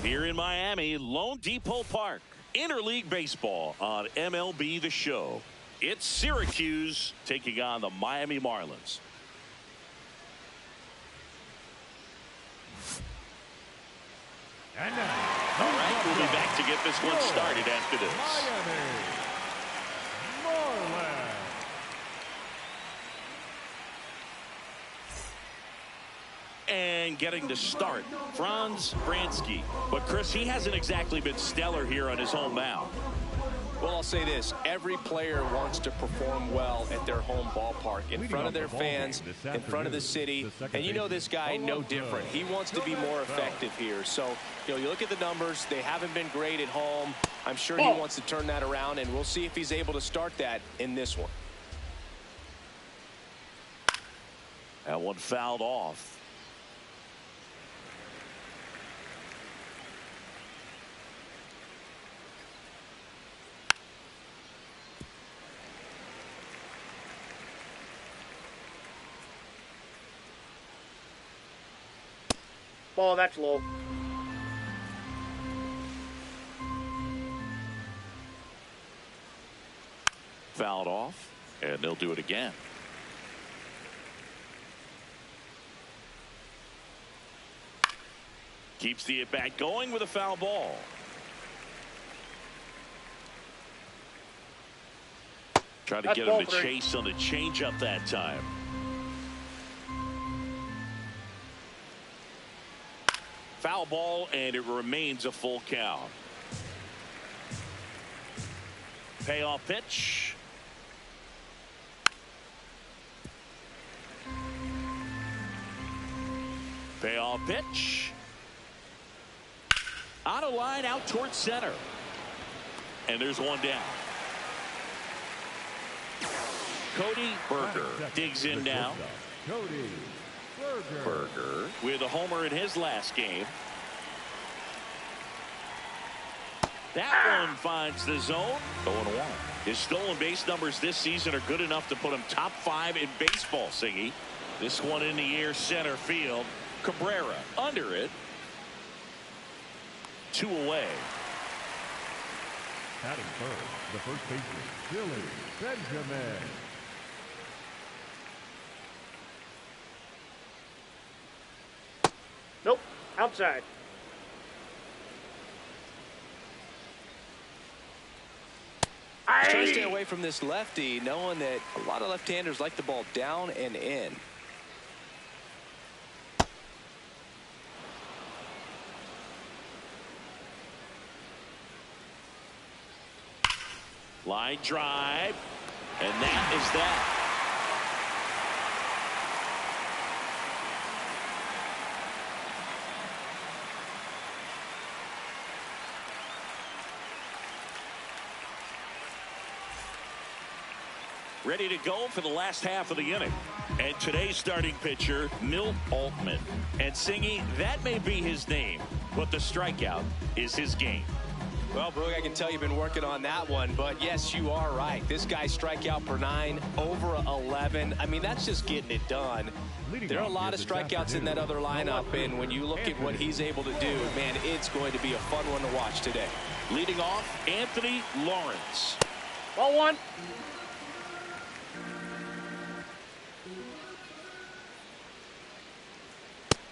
Here in Miami, Lone Depot Park, interleague baseball on MLB The Show. It's Syracuse taking on the Miami Marlins. And now, all right, we'll be back to get this one started after this. Miami Marlins. And getting the start, Franz Bransky. But Chris, he hasn't exactly been stellar here on his home mound. Well, I'll say this. Every player wants to perform well at their home ballpark, in front of their fans, in front of the city. And you know this guy no different. He wants to be more effective here. So, you look at the numbers. They haven't been great at home. I'm sure he wants to turn that around, and we'll see if he's able to start that in this one. That one fouled off. Oh, that's low. Fouled off, and they'll do it again. Keeps the at-bat going with a foul ball. Try to get him to chase on the changeup that time. Foul ball, and it remains a full count. Payoff pitch. Payoff pitch. Out of line, out towards center. And there's one down. Cody Berger digs in now. Cody Berger with a homer in his last game. That one finds the zone. 0-1. His stolen base numbers this season are good enough to put him top 5 in baseball, Siggy. This one in the air, center field. Cabrera under it. 2 away. Batting first, the first baseman, Billy Benjamin. Nope, outside. Try to stay away from this lefty, knowing that a lot of left-handers like the ball down and in. Line drive, and that is that. Ready to go for the last half of the inning. And today's starting pitcher, Milt Altman. And Singy, that may be his name, but the strikeout is his game. Well, Brooke, I can tell you've been working on that one, but yes, you are right. This guy's strikeout per 9, over 11. I mean, that's just getting it done. There are a lot of strikeouts in that other lineup, and when you look at what he's able to do, man, it's going to be a fun one to watch today. Leading off, Anthony Lawrence. Ball 1.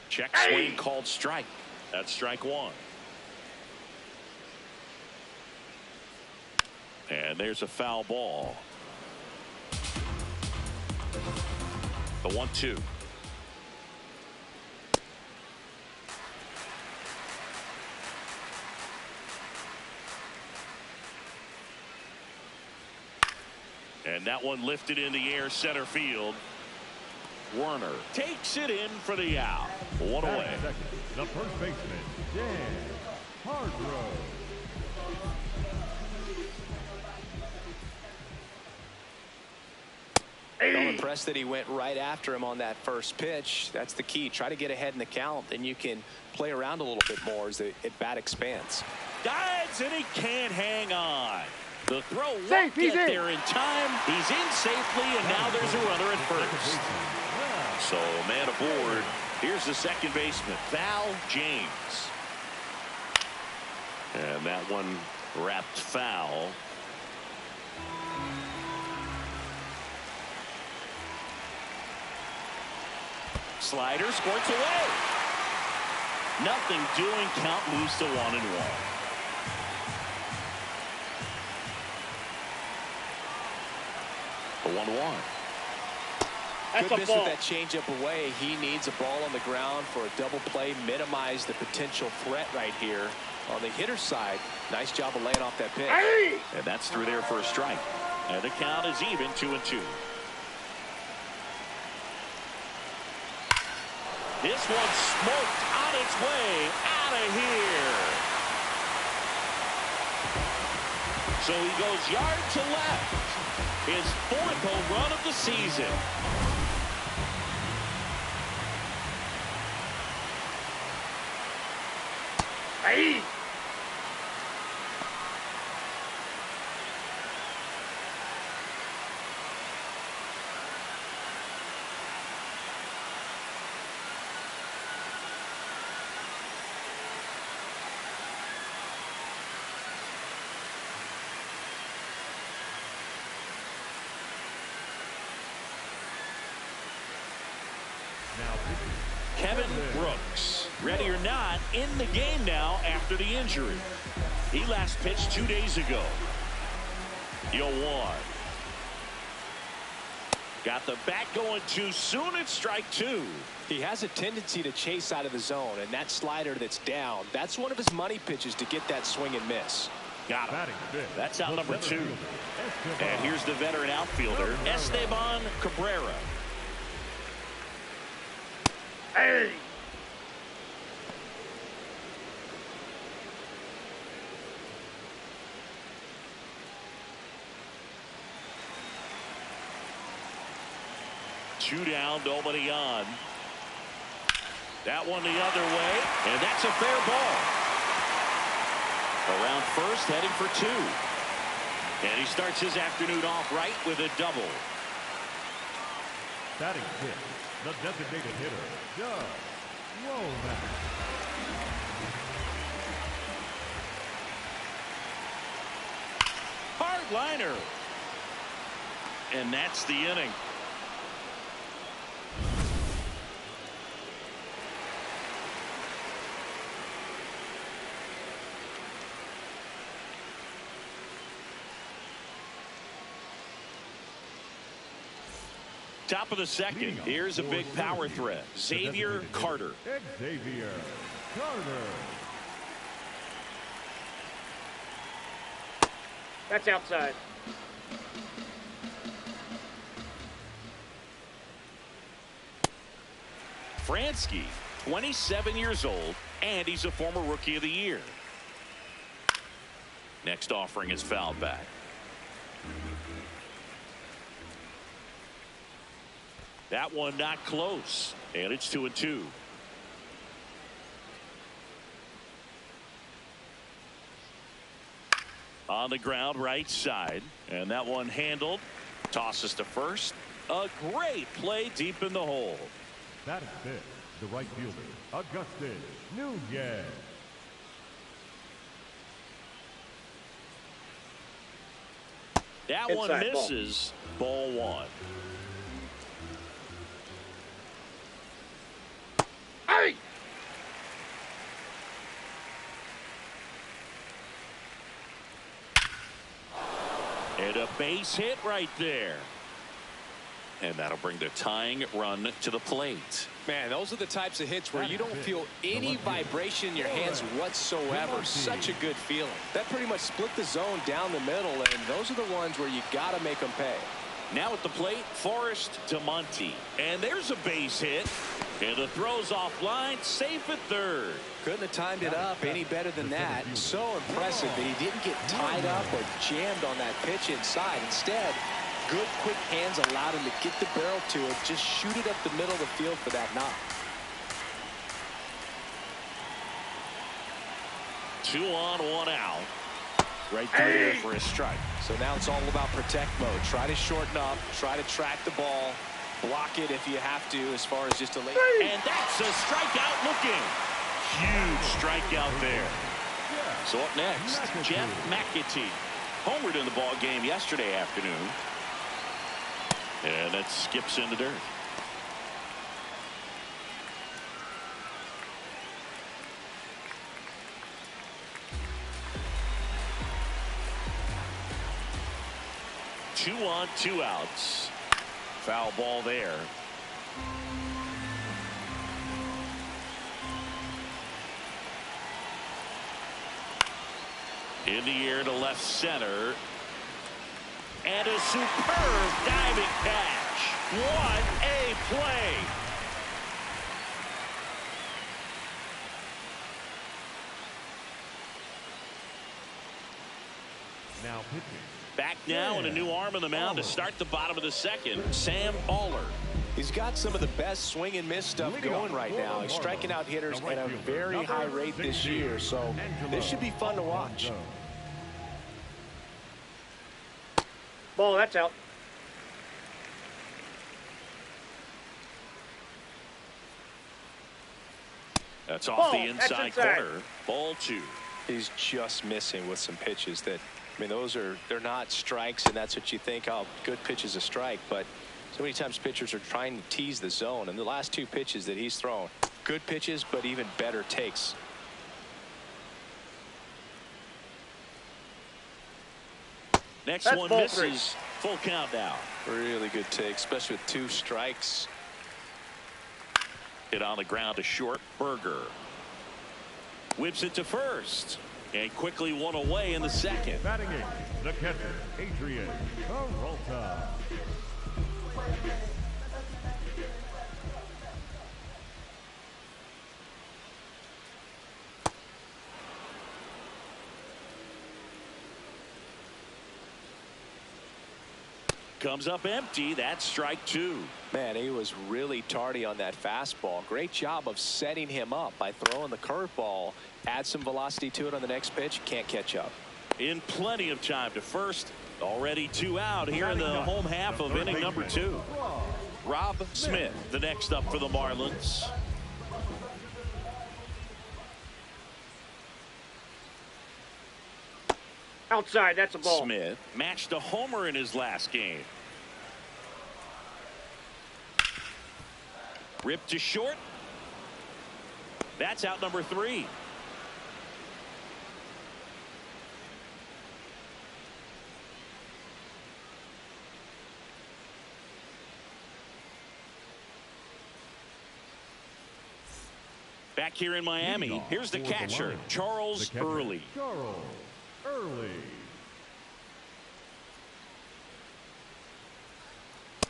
Check swing called strike. That's strike 1. And there's a foul ball. The 1-2. And that one lifted in the air, center field. Werner takes it in for the out. 1 away. The first baseman, Dan Hargrove. I'm impressed that he went right after him on that first pitch. That's the key. Try to get ahead in the count, then you can play around a little bit more as the at-bat expands. Dives, and he can't hang on. The throw won't get there in time. He's in safely, and now there's a runner at first. So, man aboard. Here's the second baseman, Val James. And that one wrapped foul. Slider squirts away. Nothing doing. Count moves to 1-1. A 1-1. That's Good a miss ball. with that changeup away. He needs a ball on the ground for a double play. Minimize the potential threat right here on the hitter's side. Nice job of laying off that pitch. Hey! And that's through there for a strike. And the count is even, 2-2. This one smoked on its way out of here. So he goes yard to left. His 4th home run of the season. Hey! Kevin Brooks, ready or not, in the game now after the injury. He last pitched 2 days ago. 0-1. Got the bat going too soon. It's strike 2. He has a tendency to chase out of the zone, and that slider that's down, that's one of his money pitches to get that swing and miss. Got him. That's out number 2. And here's the veteran outfielder, Esteban Cabrera. Hey! Two down, nobody on. That one the other way, and that's a fair ball. Around first, heading for 2. And he starts his afternoon off right with a double. Batting fifth, the designated hitter, Doug Womack. Hard liner. And that's the inning. Top of the second. Here's a big power threat. Xavier Carter. Xavier Carter. That's outside. Fransky, 27 years old, and he's a former Rookie of the Year. Next offering is fouled back. That one not close, and it's 2-2. On the ground, right side, and that one handled. Tosses to first. A great play deep in the hole. That is fifth, the right fielder, Augustin Nunez. That one Inside misses. Ball 1. Hey! And a base hit right there. And that'll bring the tying run to the plate. Man, those are the types of hits where you don't feel any vibration in your hands whatsoever. Such a good feeling. That pretty much split the zone down the middle, and those are the ones where you got to make them pay. Now at the plate, Forrest DeMonte. And there's a base hit. And the throw's offline, safe at third. Couldn't have timed it up any better than that. So impressive that he didn't get tied up or jammed on that pitch inside. Instead, good quick hands allowed him to get the barrel to it, just shoot it up the middle of the field for that knock. 2 on, 1 out. Right through there for a strike. So now it's all about protect mode. Try to shorten up, try to track the ball, block it if you have to as far as just a late. And that's a strikeout looking. Huge strikeout there. So up next, Jeff McAtee. Homered in the ball game yesterday afternoon. And that skips into dirt. Two on, 2 outs. Foul ball there. In the air to left center. And a superb diving catch. What a play. Now pitching. Back now and a new arm on the mound to start the bottom of the second. Sam Baller. He's got some of the best swing and miss stuff going right now. He's striking out hitters at a very high rate this year, so this should be fun to watch. Ball, that's out. That's off Ball, the inside corner. Ball 2. He's just missing with some pitches that, I mean, they're not strikes, and that's what you think, oh, good pitch is a strike, but so many times pitchers are trying to tease the zone, and the last 2 pitches that he's thrown, good pitches, but even better takes. Next That's one ball misses. 3. Full count now. Really good take, especially with 2 strikes. Hit on the ground to short. Berger whips it to first and quickly one away in the second. Batting in, the catcher, Adrian Peralta. Comes up empty. That's strike 2. Man, he was really tardy on that fastball. Great job of setting him up by throwing the curveball. Add some velocity to it on the next pitch. Can't catch up. In plenty of time to first. Already 2 out here in the home half of inning number 2. Rob Smith, the next up for the Marlins. Outside, that's a ball. Smith matched a homer in his last game. Ripped to short. That's out number 3. Back here in Miami, here's the catcher, Charles Early. Charles Early.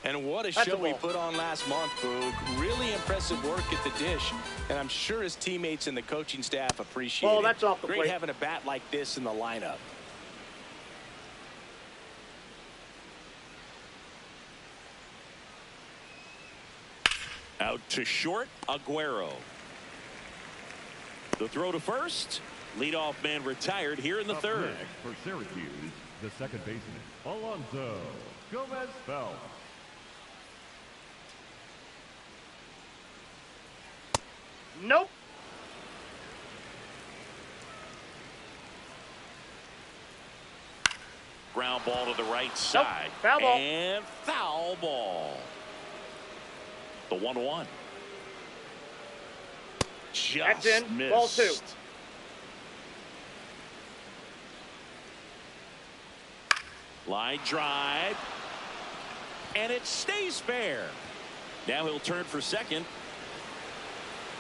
And what a show we put on last month, Boog. Really impressive work at the dish. And I'm sure his teammates and the coaching staff appreciate it. That's off the Great plate. having a bat like this in the lineup. Out to short, Aguero. The throw to first. Leadoff man retired here in the third. Next for Syracuse, the second baseman, Alonso Gomez-Phelps. Nope. Ground ball to the right side. Foul ball. And foul ball. The 1-1. Just That's in. missed. Ball 2. Line drive. And it stays fair. Now he'll turn for second.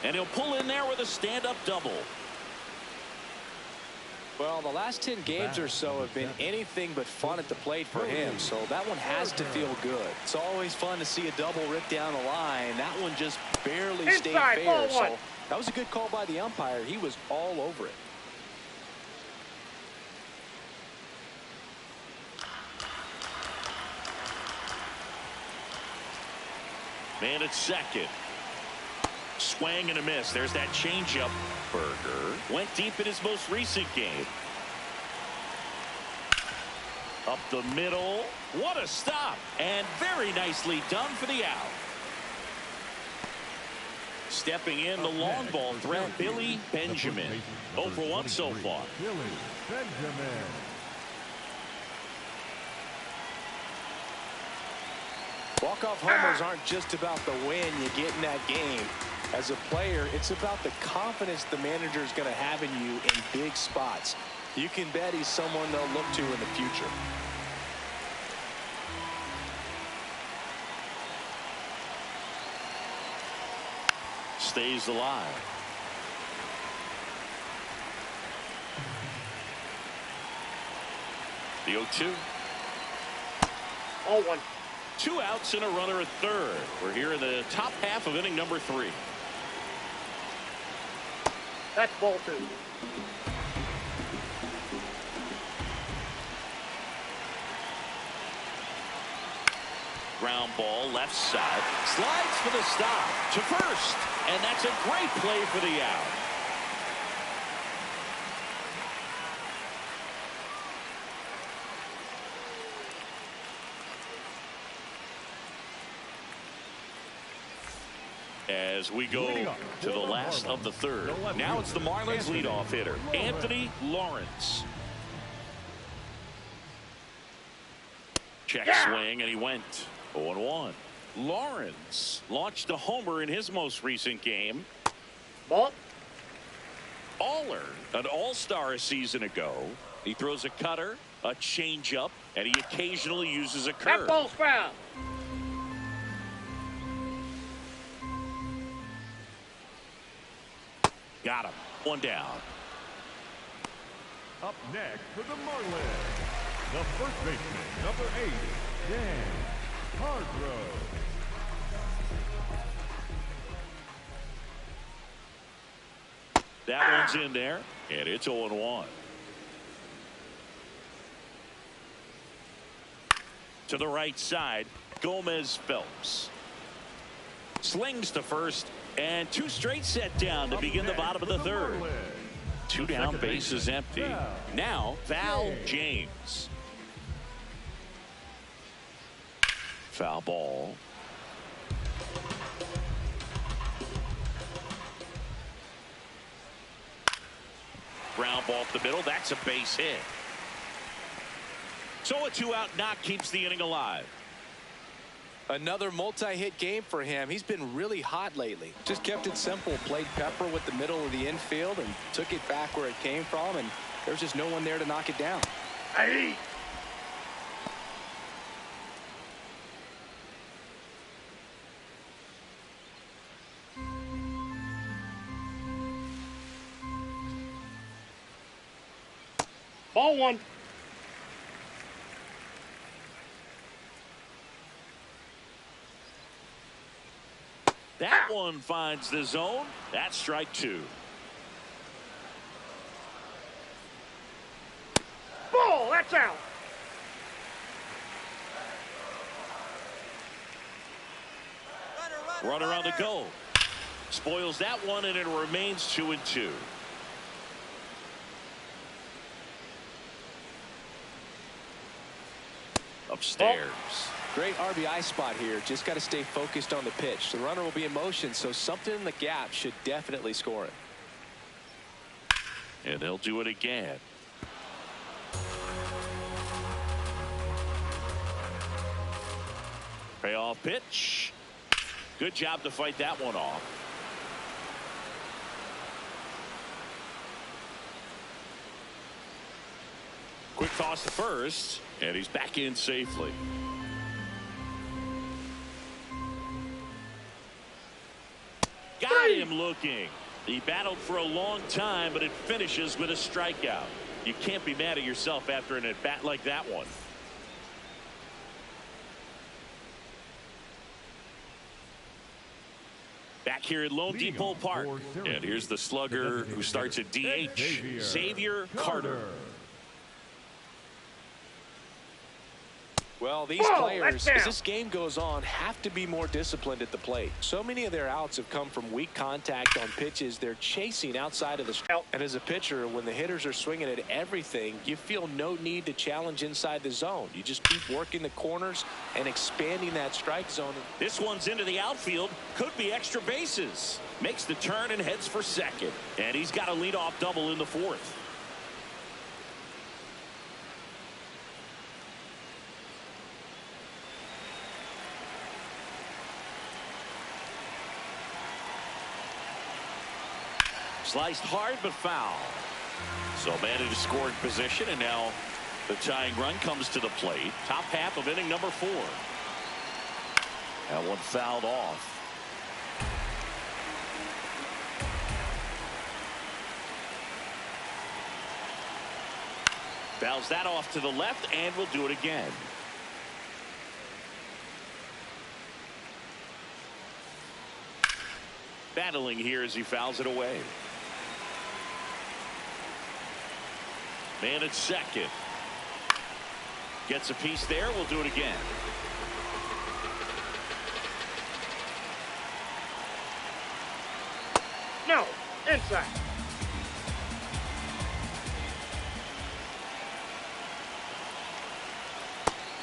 And he'll pull in there with a stand-up double. Well, the last 10 games or so have been anything but fun at the plate for him, so that one has to feel good. It's always fun to see a double rip down the line. That one just barely stayed Inside, fair, ball 1. so that was a good call by the umpire. He was all over it. Man at second. Swing and a miss. There's that changeup. Berger went deep in his most recent game. Up the middle. What a stop. And very nicely done for the out. Stepping in the long ball threat, Billy Benjamin. 0 for 1 so far. Billy Benjamin. Walk-off homers aren't just about the win you get in that game. As a player, it's about the confidence the manager is going to have in you in big spots. You can bet he's someone they'll look to in the future. Stays alive. The 0-2. 0-1. 2 outs and a runner at third. We're here in the top half of inning number 3. That's ball 2. Ground ball left side. Slides for the stop to first. And that's a great play for the out. As we go to the last of the third. Now it's the Marlins leadoff hitter, Anthony Lawrence. Check swing, and he went 0-1. Lawrence launched a homer in his most recent game. Ball. Aller, an all-star a season ago. He throws a cutter, a changeup, and he occasionally uses a curve. That ball's foul. Got him. 1 down. Up next for the Marlins, the first baseman, number 8, Dan Hargrove. That one's in there, and it's 0-1. To the right side, Gomez Phelps. Slings to first, and 2 straight set down to begin the bottom of the third. 2 down, bases empty. Now, Val James. Foul ball. Ground ball up the middle. That's a base hit. So a 2-out knock keeps the inning alive. Another multi-hit game for him. He's been really hot lately. Just kept it simple. Played pepper with the middle of the infield and took it back where it came from, and there's just no one there to knock it down. Hey. Ball 1. That one finds the zone. That's strike 2. Ball, that's out. Runner on the go. Spoils that one, and it remains 2-2. Upstairs. Great RBI spot here. Just got to stay focused on the pitch. The runner will be in motion, so something in the gap should definitely score it. And they'll do it again. Payoff pitch. Good job to fight that one off. Quick toss to first, and he's back in safely. Got him looking. He battled for a long time, but it finishes with a strikeout. You can't be mad at yourself after an at-bat like that one. Back here at Lone Depot Park. And here's the slugger who starts at DH, Xavier Carter. Well, these players, as this game goes on, have to be more disciplined at the plate. So many of their outs have come from weak contact on pitches they're chasing outside of the strike. And as a pitcher, when the hitters are swinging at everything, you feel no need to challenge inside the zone. You just keep working the corners and expanding that strike zone. This one's into the outfield. Could be extra bases. Makes the turn and heads for second. And he's got a leadoff double in the fourth. Sliced hard but foul. So man in scoring position, and now the tying run comes to the plate. Top half of inning number 4. That one fouled off. Fouls that off to the left, and will do it again. Battling here as he fouls it away. Man at second. Gets a piece there. We'll do it again. No, inside.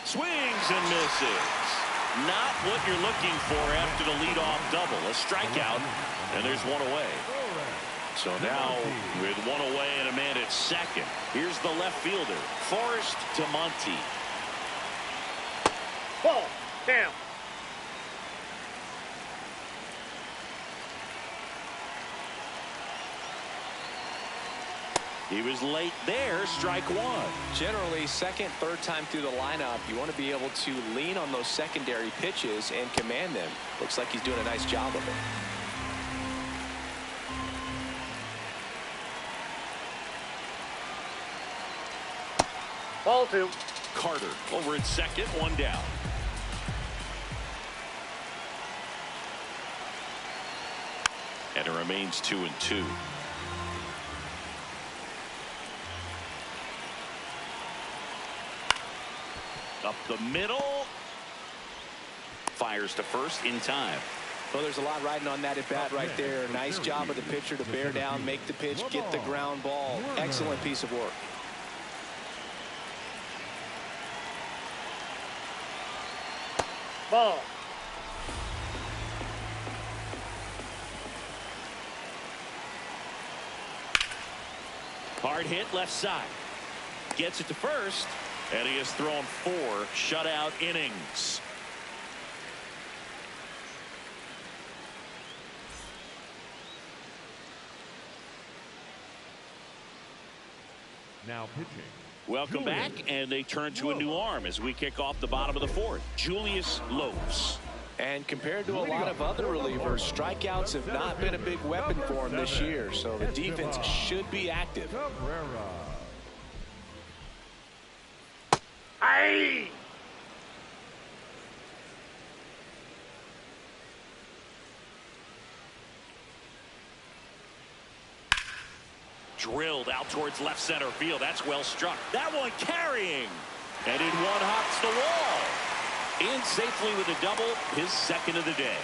Swings and misses. Not what you're looking for after the leadoff double. A strikeout, and there's one away. So now with one away and a man at second, here's the left fielder, Forrest to Monty. Ball down. He was late there. Strike one. Generally, second, third time through the lineup, you want to be able to lean on those secondary pitches and command them. Looks like he's doing a nice job of it. Ball 2. Carter over at second, one down. And it remains 2-2. Up the middle. Fires to first in time. Well, there's a lot riding on that at bat right there. Nice job of the pitcher to bear down, make the pitch, get the ground ball. Excellent piece of work. Ball. Hard hit left side. Gets it to first. And he has thrown 4 shutout innings. Now pitching. Welcome back, and they turn to a new arm as we kick off the bottom of the 4th. Julius Lopes. And compared to a lot of other relievers, strikeouts have not been a big weapon for him this year, so the defense should be active. Aye. Drilled out towards left center field. That's well struck. That one carrying. And in one hops the wall. In safely with a double, his second of the day.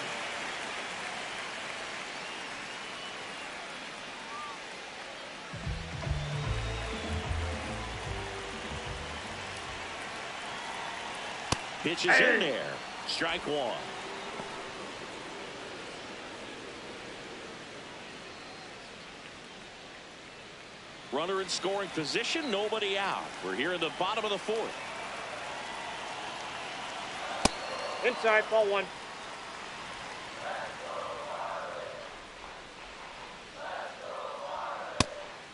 Pitch is in there. Strike one. Runner in scoring position, nobody out. We're here in the bottom of the 4th. Inside, ball 1.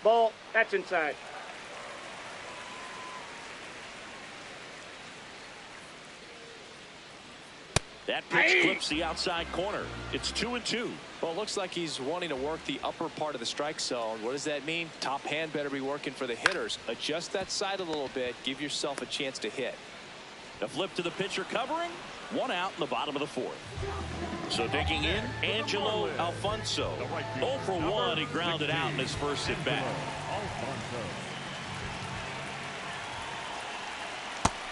Ball, that's inside. That pitch clips the outside corner. It's 2-2. Well, it looks like he's wanting to work the upper part of the strike zone. What does that mean? Top hand better be working for the hitters. Adjust that side a little bit. Give yourself a chance to hit. The flip to the pitcher covering. One out in the bottom of the 4th. So digging in, Angelo Alfonso. 0 for 1. He grounded out in his first at bat.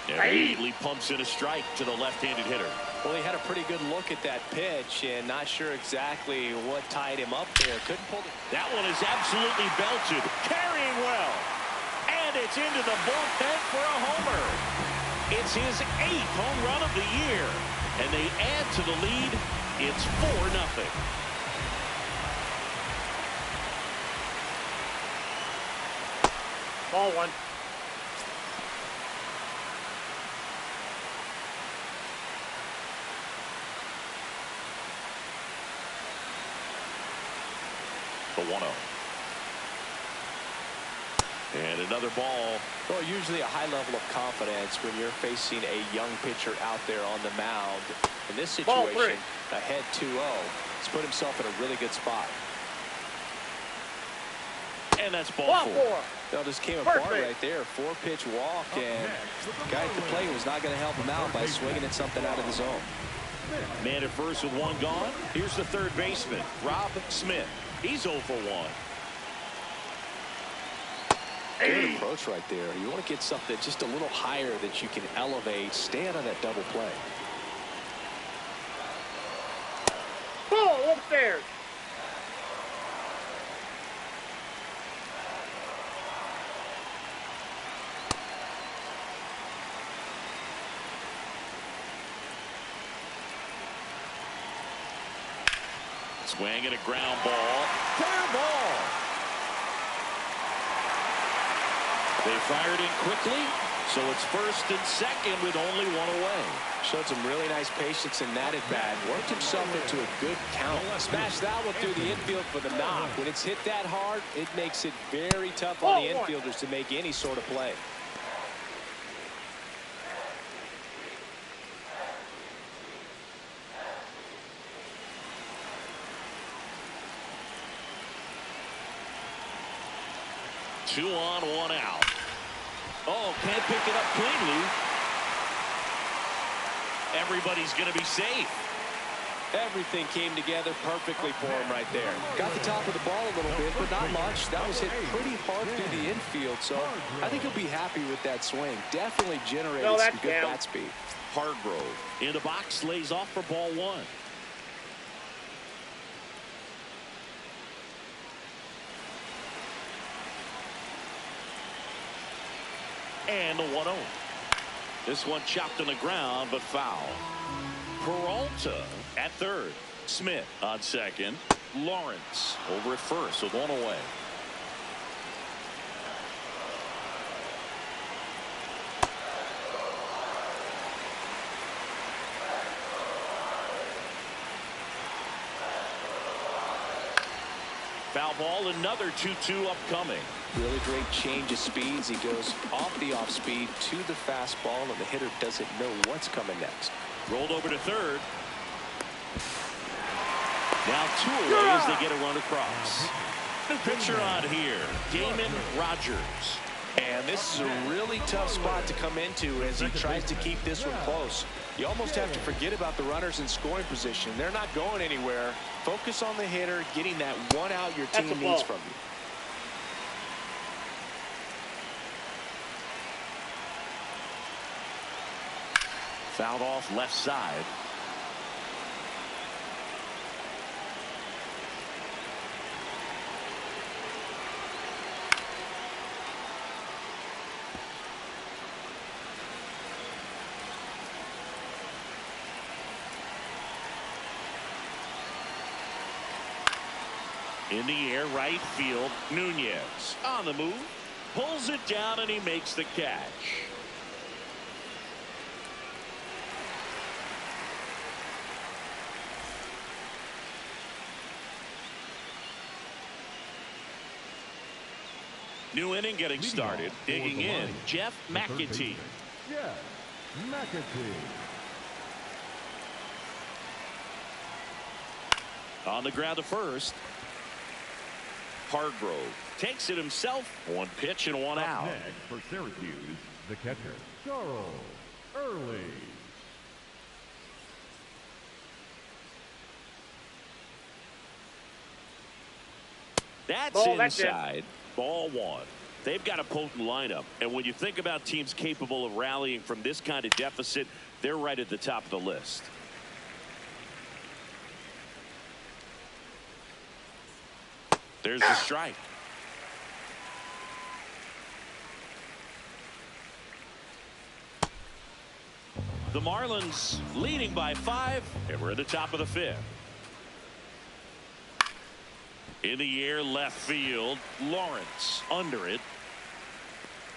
Immediately pumps in a strike to the left-handed hitter. Well, he had a pretty good look at that pitch and not sure exactly what tied him up there. Couldn't pull it. That one is absolutely belted. Carrying well. And it's into the bullpen for a homer. It's his 8th home run of the year. And they add to the lead. It's 4-0. Ball 1. The 1-0. And another ball. Well, usually a high level of confidence when you're facing a young pitcher out there on the mound. In this situation, ahead 2-0. He's put himself in a really good spot. And that's ball 4. Well, just came apart right there. 4-pitch walk, and the guy at the plate was not going to help him out by swinging at something out of the zone. Man at first with 1 gone. Here's the third baseman, Rob Smith. He's 0 for 1. Good approach right there. You want to get something just a little higher that you can elevate. Stay out of that double play. Ball upstairs. Swing and a ground ball. Fair ball. They fired in quickly, so it's first and second with only 1 away. Showed some really nice patience in that at bat. Worked himself into a good count. Smashed that one through the infield for the knock. When it's hit that hard, it makes it very tough on the infielders to make any sort of play. Two on, 1 out. Oh, can't pick it up cleanly. Everybody's going to be safe. Everything came together perfectly for him right there. Got the top of the ball a little bit, but not much. That was hit pretty hard through the infield, so I think he'll be happy with that swing. Definitely generated some good bat speed. Hargrove in the box, lays off for ball 1. And the 1-0. This one chopped on the ground, but foul. Peralta at third. Smith on second. Lawrence over at first with 1 away. Foul ball, another 2-2 upcoming. Really great change of speeds. He goes off the off speed to the fastball, and the hitter doesn't know what's coming next. Rolled over to third. Now 2 away as they get a run across. The pitcher on here, Damon Rogers. And this is a really tough spot to come into as he tries to keep this one close. You almost have to forget about the runners in scoring position. They're not going anywhere. Focus on the hitter, getting that 1 out your team needs from you. Fouled off left side. In the air, right field, Nunez on the move, pulls it down, and he makes the catch. New inning getting started. Digging in, Jeff McAtee. Jeff McAtee. On the ground to first. Hargrove takes it himself. 1 pitch and 1 out. Next for Syracuse, the catcher, Charles Early. That's inside. Ball 1. They've got a potent lineup, and when you think about teams capable of rallying from this kind of deficit, they're right at the top of the list. There's the strike. The Marlins leading by 5, and we're at the top of the 5th. In the air, left field, Lawrence under it.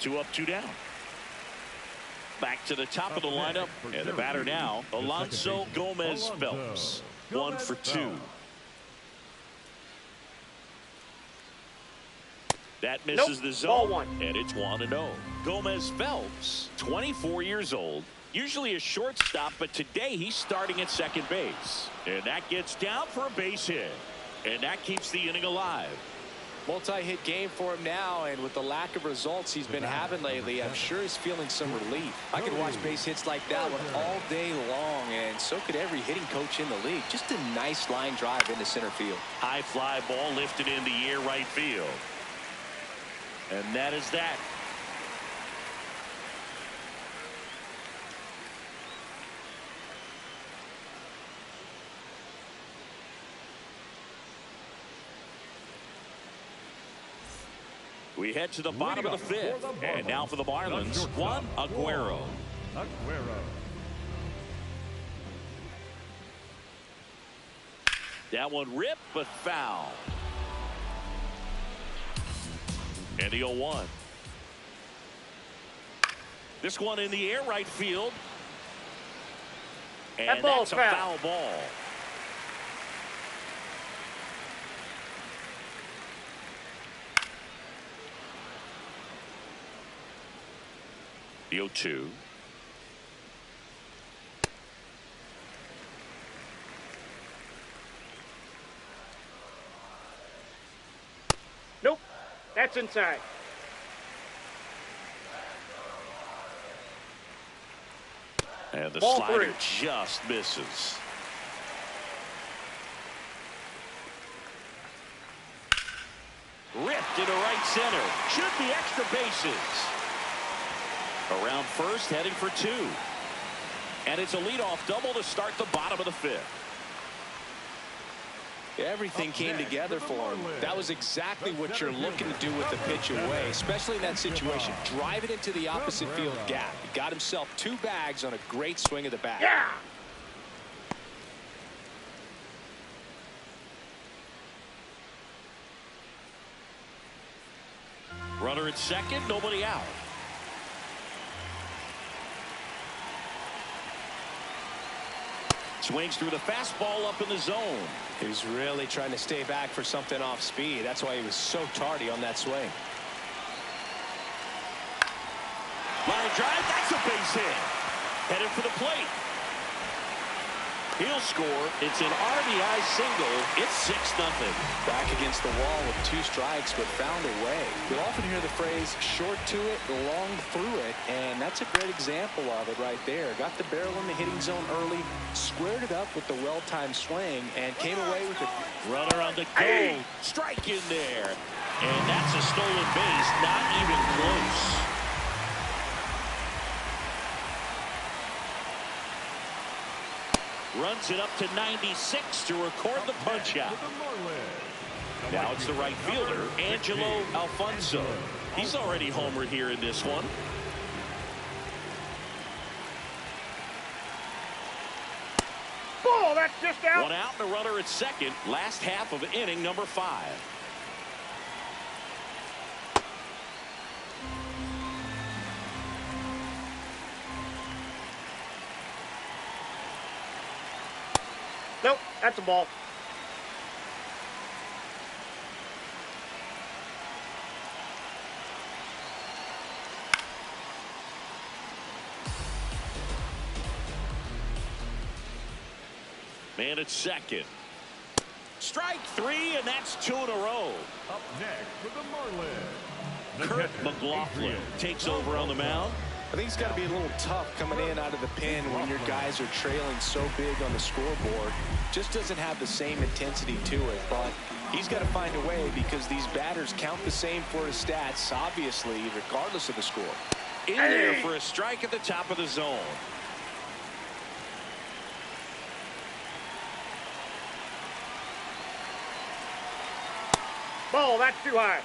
2 up, 2 down. Back to the top of the lineup, and the batter now, Alonso Gomez Phelps. 1 for 2. That misses the zone, and it's 1-0. Gomez Phelps, 24 years old, usually a shortstop, but today he's starting at second base. And that gets down for a base hit. And that keeps the inning alive. Multi-hit game for him now, and with the lack of results he's been having lately, I'm sure he's feeling some relief. I could watch base hits like that one all day long, and so could every hitting coach in the league. Just a nice line drive into center field. High fly ball lifted in the air, right field. And that is that. We head to the bottom of the 5th. And now for the Marlins, Juan Aguero. That one ripped, but foul. And the 0-1. This one in the air, right field. And that's a foul ball. The 0-2. Nope. That's inside. And the Ball slider 3. just misses. Ripped into right center. Should be extra bases. Around first, heading for 2. And it's a leadoff double to start the bottom of the 5th. Everything came together for him. That was exactly what you're looking to do with the pitch away, especially in that situation. Drive it into the opposite field gap. He got himself 2 bags on a great swing of the bat. Yeah. Runner at second, nobody out. Swings through the fastball up in the zone. He was really trying to stay back for something off speed. That's why he was so tardy on that swing. Line drive, that's a base hit. Headed for the plate. He'll score. It's an RBI single. It's 6-0. Back against the wall with 2 strikes, but found a way. You'll often hear the phrase short to it, long through it, and that's a great example of it right there. Got the barrel in the hitting zone early, squared it up with the well-timed swing, and came away with a runner on the go. Strike in there. And that's a stolen base, not even close. Runs it up to 96 to record the punch out. Now it's the right fielder, Angelo Alfonso. He's already homered here in this one. Ball, that's just out. 1 out and a runner at second. Last half of inning number 5. Nope, that's a ball. Man at second. Strike 3, and that's 2 in a row. Up next for the Marlins, Kurt McLaughlin takes over on the mound. I think it's got to be a little tough coming in out of the pen when your guys are trailing so big on the scoreboard. Just doesn't have the same intensity to it, but He's got to find a way because these batters count the same for his stats, obviously, regardless of the score. In there for a strike at the top of the zone. Ball, that's too high.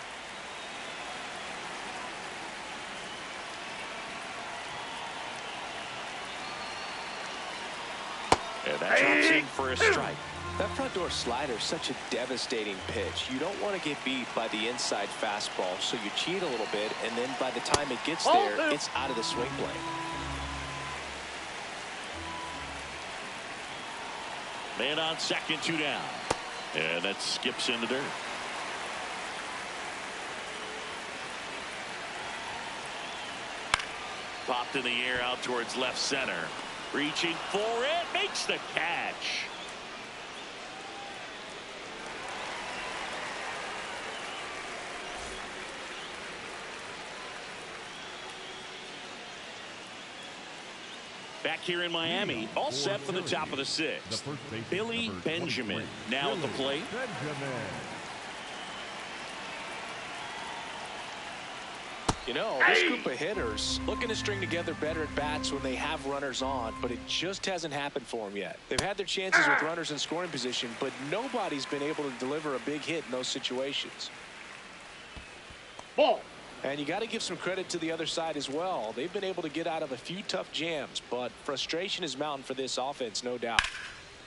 And that drops in for a strike. That front door slider is such a devastating pitch. You don't want to get beat by the inside fastball, so you cheat a little bit, and then by the time it gets there, it's out of the swing plane. Man on second, 2 down. And that skips in the dirt. Popped in the air out towards left center. Reaching for it. Makes the catch. Back here in Miami, all set for the top of the 6th. Billy Benjamin now at the plate. You know, this group of hitters looking to string together better at bats when they have runners on, but it just hasn't happened for them yet. They've had their chances with runners in scoring position, but nobody's been able to deliver a big hit in those situations. Ball. And you got to give some credit to the other side as well. They've been able to get out of a few tough jams, but frustration is mounting for this offense, no doubt.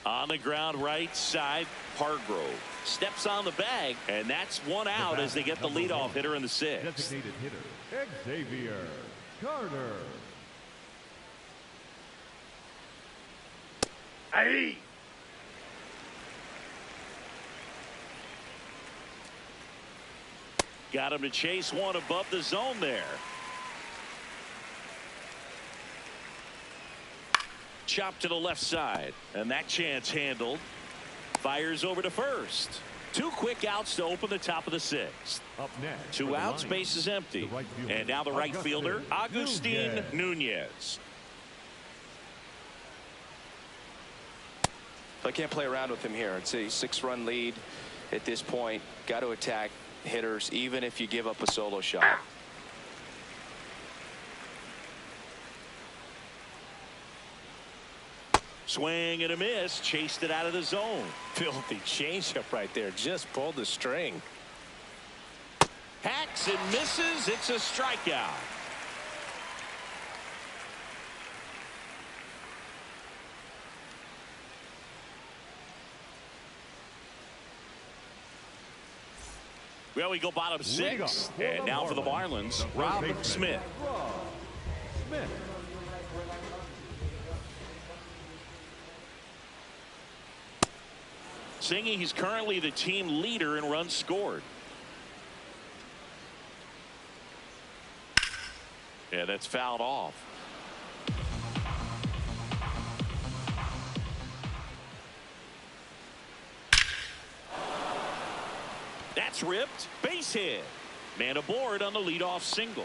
On the ground right side, Hargrove steps on the bag, and that's one out as they get the leadoff hitter in the 6th. Designated hitter, Xavier Carter. Hey. Got him to chase one above the zone there. Chop to the left side, and that chance handled. Fires over to first. 2 quick outs to open the top of the 6th. Up next, 2 outs, base is empty. And now the right fielder, Agustin Nunez. I can't play around with him here. It's a 6-run lead at this point. Got to attack hitters, even if you give up a solo shot. Swing and a miss. Chased it out of the zone. Filthy changeup right there. Just pulled the string. Hacks and misses. It's a strikeout. Well, we go bottom 6. And now for the Marlins, Rob Smith. Singy, he's currently the team leader in runs scored. Yeah, that's fouled off. That's ripped. Base hit. Man aboard on the leadoff single.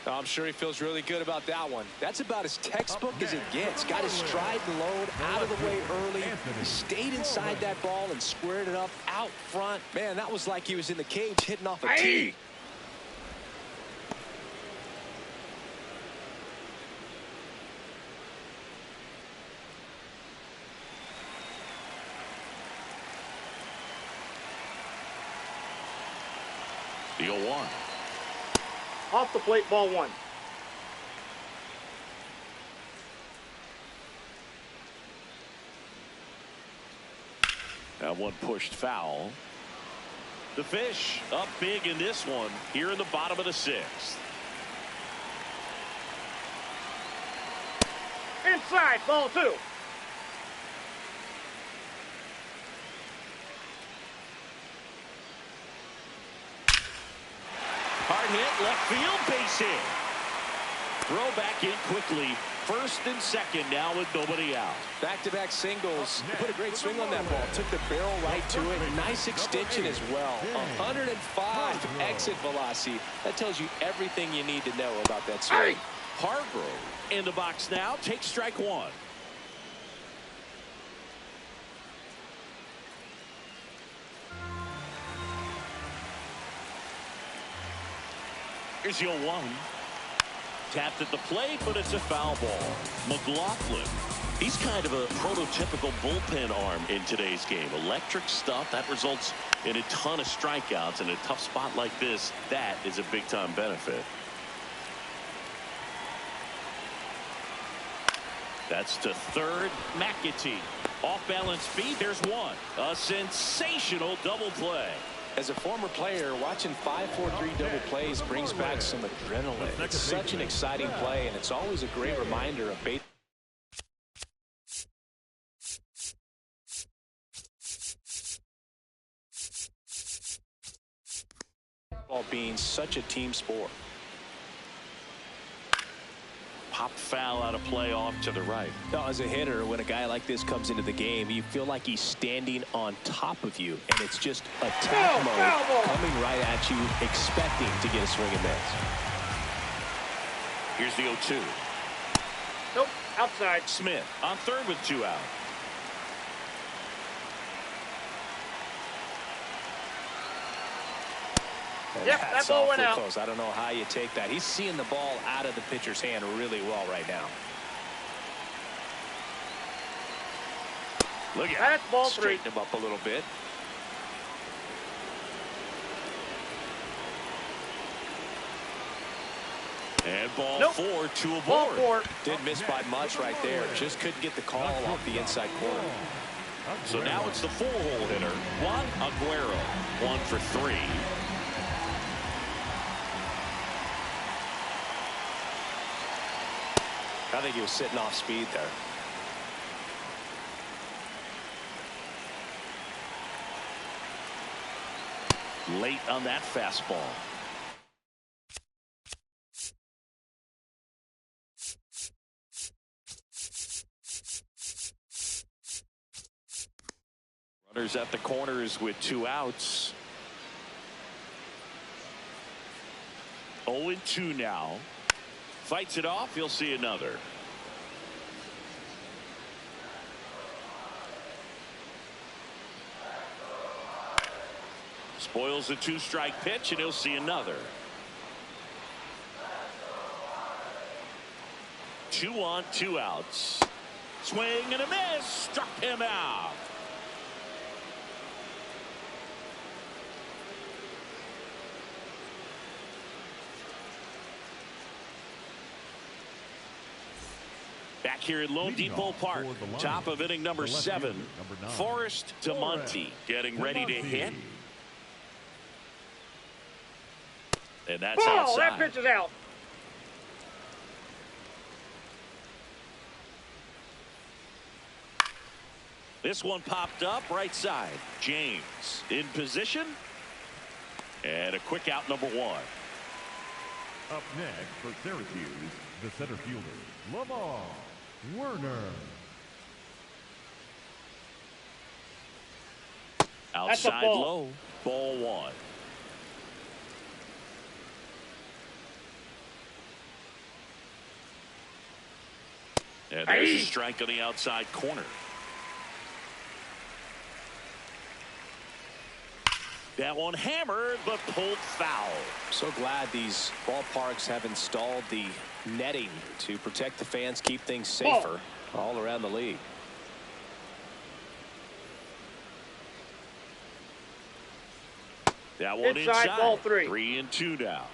I'm sure he feels really good about that one. That's about as textbook as it gets. Got his stride and load out of the way early. Stayed inside that ball and squared it up out front. Man, that was like he was in the cage hitting off a tee. The 0-1. Off the plate, ball 1. That one pushed foul. The Fish up big in this one here in the bottom of the 6th. Inside, ball 2. Hard hit, left field, base hit. Throw back in quickly. First and second now with nobody out. Back-to-back singles. Put a great swing on that ball. Took the barrel right to it. Nice extension as well. 105 exit velocity. That tells you everything you need to know about that swing. Hargrove in the box now. Takes strike 1. Here's your 1. Tapped at the plate, but it's a foul ball. McLaughlin. He's kind of a prototypical bullpen arm in today's game. Electric stuff that results in a ton of strikeouts. In a tough spot like this, that is a big-time benefit. That's to third. McAtee. Off-balance speed. There's 1. A sensational double play. As a former player, watching 5-4-3 double plays brings back some adrenaline. It's such an exciting play, and it's always a great reminder of baseball being such a team sport. Pop foul out of play off to the right. Now, as a hitter, when a guy like this comes into the game, you feel like he's standing on top of you, and it's just attack mode coming right at you, expecting to get a swing and miss. Here's the 0-2. Nope, outside. Smith on third with 2 out. Yep, that ball went out. Close. I don't know how you take that. He's seeing the ball out of the pitcher's hand really well right now. Look at That's ball 3. Straighten him up a little bit. And ball Nope. 4, 2 aboard. Ball 4. Didn't miss by much right there. Just couldn't get the call off the inside corner. So now it's the 4-hole hitter, Juan Aguero. 1 for 3. I think he was sitting off speed there. Late on that fastball. Runners at the corners with 2 outs. 0-2 now. Fights it off. You'll see another. Spoils the 2-strike pitch, and he'll see another. 2 on, 2 outs. Swing and a miss. Struck him out. Back here at Lone Depot Park, top of inning number 7. Forrest to Monty getting ready to hit. And that's outside. That pitch is out. This one popped up right side. James in position. And a quick out, number 1. Up next for Syracuse, the center fielder, Lamar Werner. Outside low, ball 1. And there's a strike on the outside corner. That one hammered, but pulled foul. So glad these ballparks have installed the netting to protect the fans, keep things safer all around the league. That one inside. Ball 3. 3-2 now.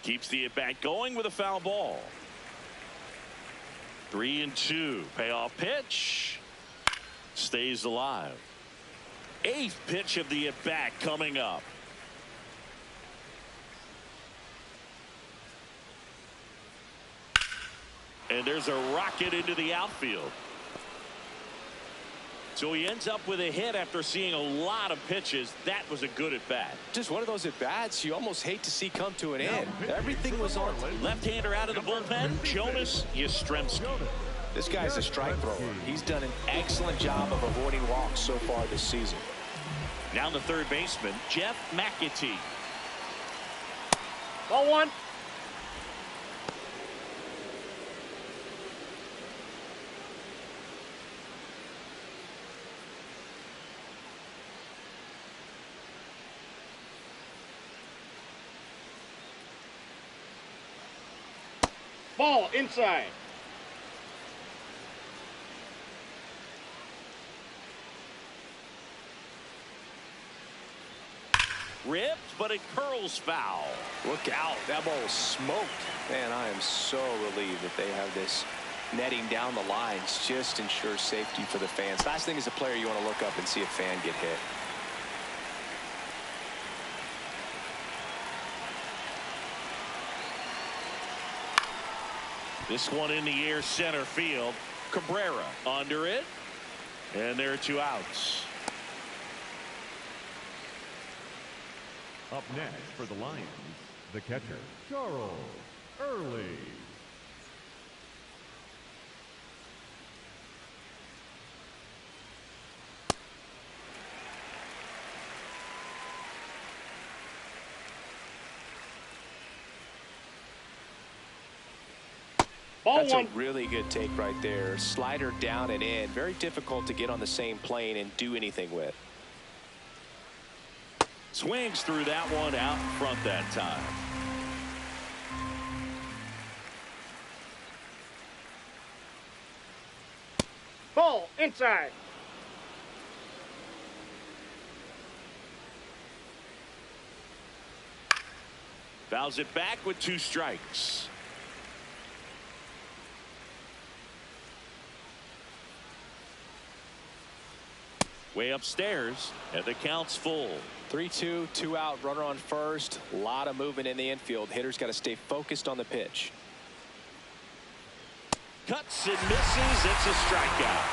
Keeps the at-bat going with a foul ball. 3-2. Payoff pitch. Stays alive. 8th pitch of the at-bat coming up. And there's a rocket into the outfield. So he ends up with a hit after seeing a lot of pitches. That was a good at-bat. Just one of those at-bats you almost hate to see come to an end. Everything was on. Left-hander out of the bullpen, Jonas Yastrzemski. This guy's a strike thrower. He's done an excellent job of avoiding walks so far this season. Now the third baseman, Jeff McAtee. Ball 1. Ball inside. Ripped, but it curls foul. Look out. That ball was smoked. Man, I am so relieved that they have this netting down the lines. Just ensures safety for the fans. Last thing as a player, you want to look up and see a fan get hit. This one in the air, center field. Cabrera under it. And there are 2 outs. Up next for the Lions, the catcher, Charles Early. That's a really good take right there. Slider down and in. Very difficult to get on the same plane and do anything with. Swings through that one out in front that time. Ball inside. Fouls it back with 2 strikes. Way upstairs, and the count's full. 3-2, 2 out, runner on first. A lot of movement in the infield. Hitter's got to stay focused on the pitch. Cuts and misses. It's a strikeout.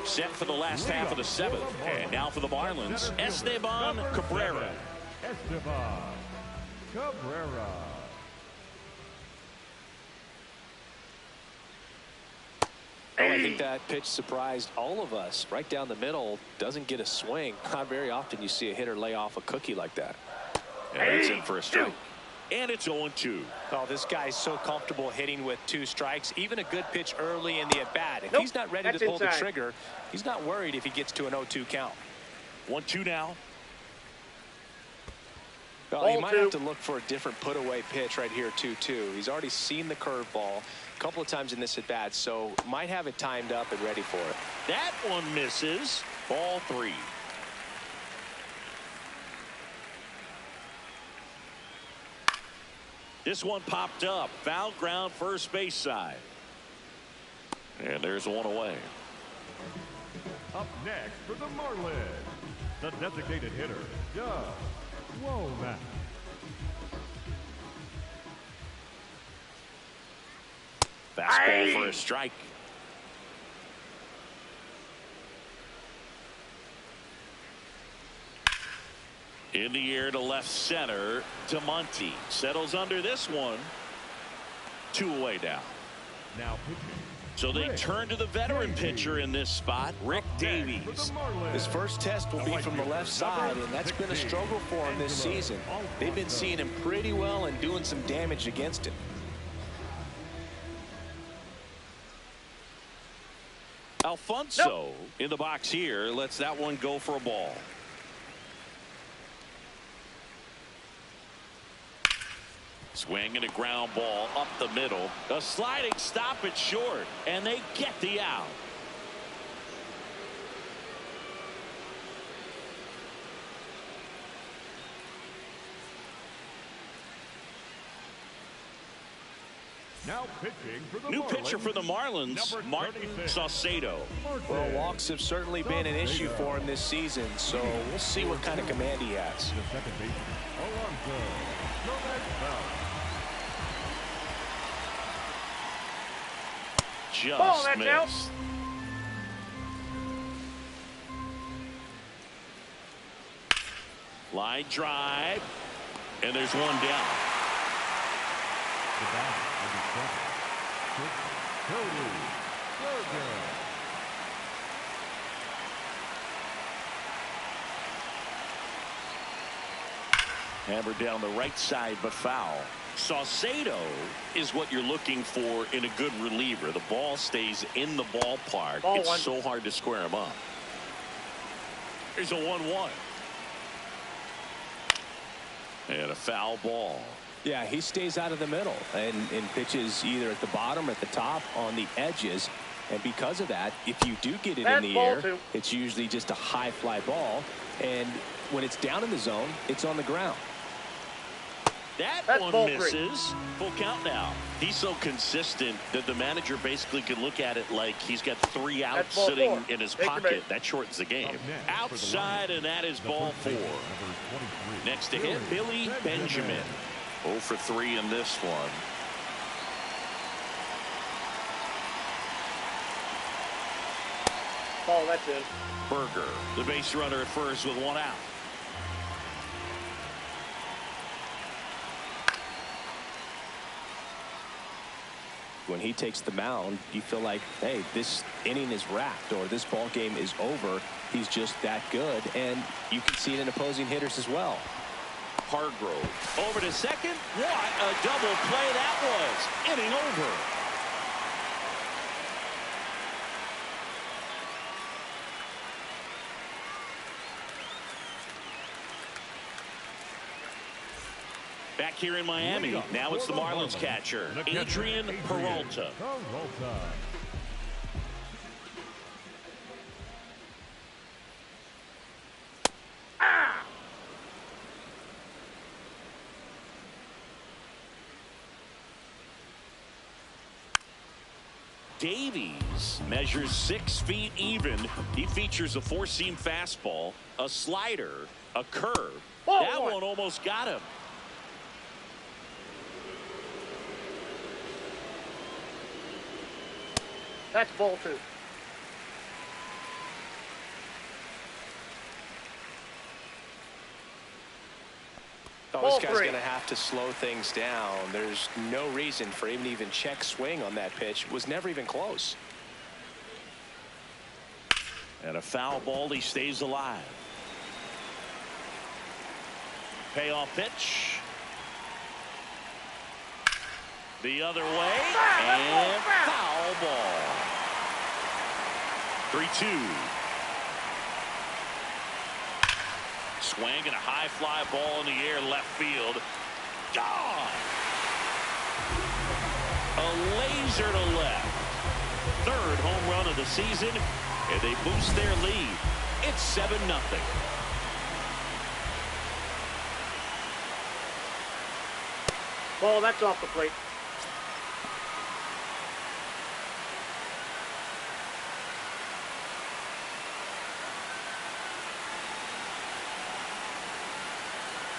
Set for the last half of the 7th. And now for the Marlins, Esteban Cabrera. Esteban Cabrera. I think that pitch surprised all of us. Right down the middle, doesn't get a swing. Not very often you see a hitter lay off a cookie like that. And it's in for a strike. And it's 0-2. Oh, this guy's so comfortable hitting with 2 strikes. Even a good pitch early in the at-bat. If he's not ready to pull the trigger, he's not worried if he gets to an 0-2 count. 1-2 now. Well, he might have to look for a different put-away pitch right here, 2-2. He's already seen the curveball a couple of times in this at-bat, so might have it timed up and ready for it. That one misses. Ball 3. This one popped up. Foul ground, first base side. And there's one away. Up next for the Marlins, the designated hitter, Doug Womack. Fastball for a strike. In the air to left center to Monty. Settles under this one. 2 away now. Now pitching. So they turn to the veteran pitcher in this spot, Rick Davies. His first test will be from the left side, and that's been a struggle for him this season. They've been seeing him pretty well and doing some damage against him. Alfonso in the box here lets that one go for a ball. Swing and a ground ball up the middle. A sliding stop it short, and they get the out. Now pitching for the New Marlins, pitcher for the Marlins, Martin Saucedo. Well, walks have certainly been an issue for him this season, so we'll see what kind of command he has. The second baseman, Alonso Bell. Just missed. Out. Line drive, and there's one down. The batter will be second. Cody Berger. Hammered down the right side, but foul. Saucedo is what you're looking for in a good reliever. The ball stays in the ballpark. It's so hard to square him up. Here's a 1-1. And a foul ball. Yeah, he stays out of the middle and pitches either at the bottom or at the top on the edges. And because of that, if you do get it in the air, it's usually just a high fly ball. And when it's down in the zone, it's on the ground. That one misses. Full count now. He's so consistent that the manager basically can look at it like he's got 3 outs sitting in his pocket. That shortens the game. Outside, and that is ball 4. Next to hit, Billy Benjamin. 0 for 3 in this one. Ball, that's it. Berger, the base runner at first with 1 out. When he takes the mound, you feel like, hey, this inning is wrapped or this ball game is over. He's just that good, and you can see it in opposing hitters as well. Hargrove over to second. What a double play that was. Inning over. Back here in Miami, now it's the Marlins catcher, Adrian Peralta. Davies measures 6 feet even. He features a 4-seam fastball, a slider, a curve. That one almost got him. That's ball 2. Oh, this guy's going to have to slow things down. There's no reason for him to even check swing on that pitch. It was never even close. And a foul ball. He stays alive. Payoff pitch. The other way. And foul ball. 3-2. Swing and a high fly ball in the air left field. Gone. A laser to left. 3rd home run of the season, and they boost their lead. It's 7-0. Ball, that's off the plate.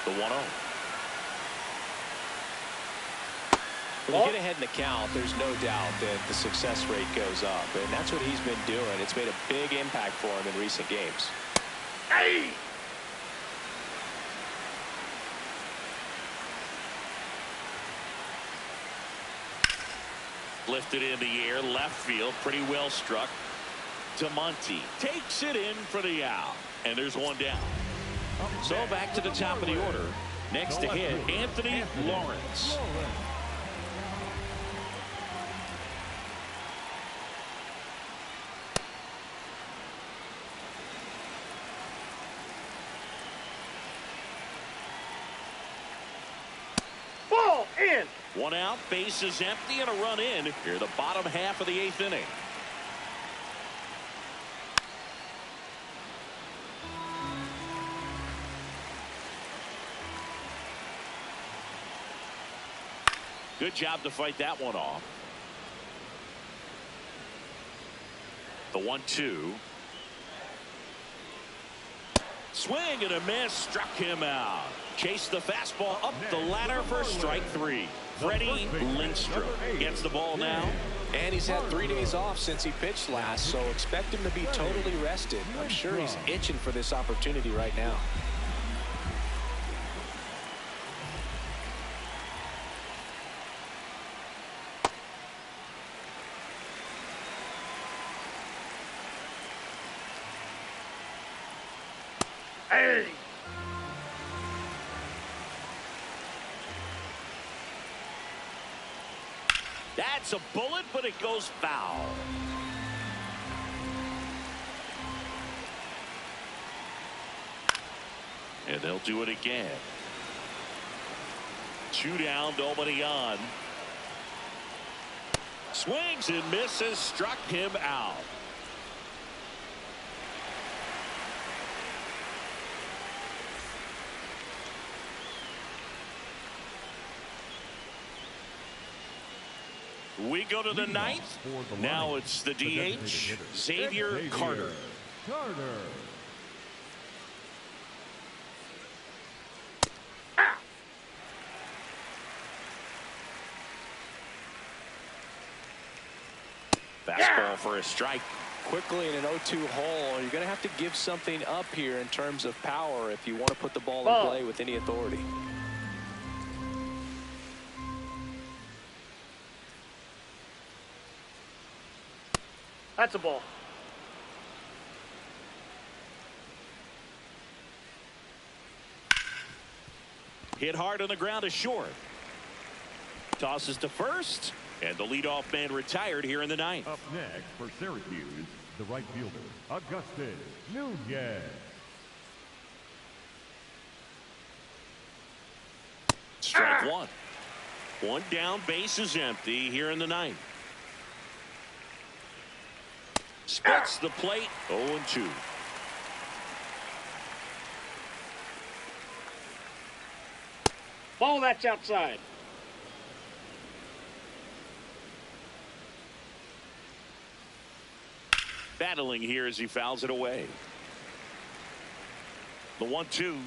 The 1-0. When you get ahead in the count, there's no doubt that the success rate goes up, and that's what he's been doing. It's made a big impact for him in recent games. Hey! Lifted in the air, left field, pretty well struck. DeMonte takes it in for the out, and there's 1 down. So back to the top of the order. Next to hit, Anthony Lawrence. Ball in. 1 out, base is empty, and a run in here the bottom half of the 8th inning. Good job to fight that one off. The 1-2. Swing and a miss, struck him out. Chased the fastball up the ladder for strike 3. Freddie Lindstrom gets the ball now. And he's had 3 days off since he pitched last, so expect him to be totally rested. I'm sure he's itching for this opportunity right now. That's a bullet, but it goes foul. And they'll do it again. 2 down, nobody on. Swings and misses, struck him out. We go to the ninth. Now it's the DH, Xavier Carter. Fastball for a strike. Quickly in an 0-2 hole, you're going to have to give something up here in terms of power if you want to put the ball in play with any authority. That's a ball. Hit hard on the ground to short. Tosses to first. And the leadoff man retired here in the ninth. Up next for Syracuse, the right fielder, Augustus Nunez. Strike one. One down, base is empty here in the ninth. Splits the plate, 0-2. Ball, that's outside. Battling here as he fouls it away. The 1-2. You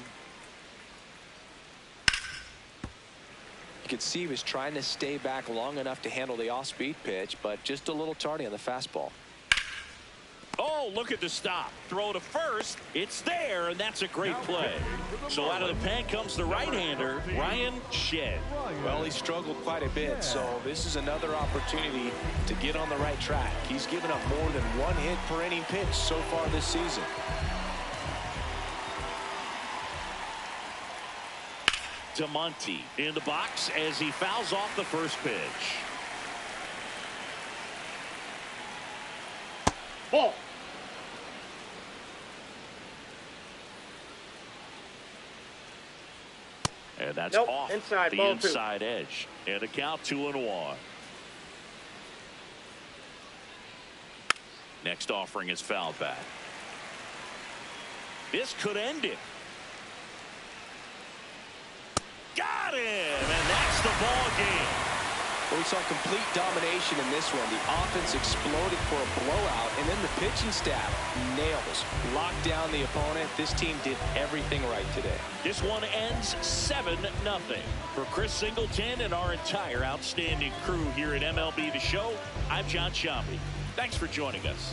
could see he was trying to stay back long enough to handle the off-speed pitch, but just a little tardy on the fastball. Oh, look at the stop. Throw to first. It's there, and that's a great play. So out of the pen comes the right-hander, Ryan Shedd. Well, he struggled quite a bit, so this is another opportunity to get on the right track. He's given up more than 1 hit per inning pitch so far this season. DeMonte in the box as he fouls off the first pitch. Ball. And that's Nope, off inside, the ball inside edge. And a count 2-1. Next offering is fouled back. This could end it. Got him, and that's the ball game. Well, we saw complete domination in this one. The offense exploded for a blowout, and then the pitching staff nails, locked down the opponent. This team did everything right today. This one ends 7-0. For Chris Singleton and our entire outstanding crew here at MLB The Show, I'm John Sciambi. Thanks for joining us.